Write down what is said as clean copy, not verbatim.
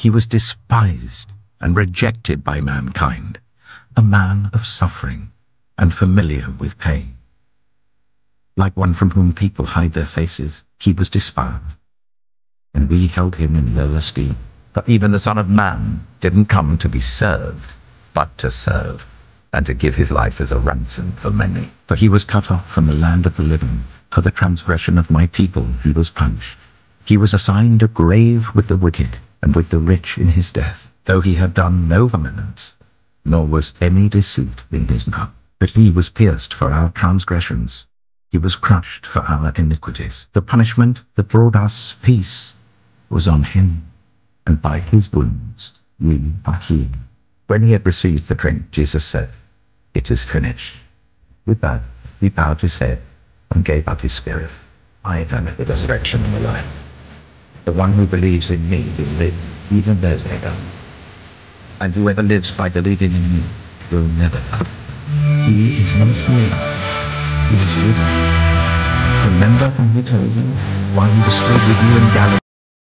He was despised and rejected by mankind, a man of suffering and familiar with pain. Like one from whom people hide their faces, he was despised, and we held him in low esteem. For even the Son of Man didn't come to be served, but to serve, and to give his life as a ransom for many. For he was cut off from the land of the living. For the transgression of my people he was punished. He was assigned a grave with the wicked, and with the rich in his death, though he had done no violence, nor was any deceit in his mouth. But he was pierced for our transgressions, he was crushed for our iniquities. The punishment that brought us peace was on him, and by his wounds we are healed. When he had received the drink, Jesus said, "It is finished." With that, he bowed his head and gave up his spirit. I am the resurrection and the life. The one who believes in me will live, even though they die. And whoever lives by believing in me will never die. He is not here. He is living. Remember when he told you while he was still with you in Galilee?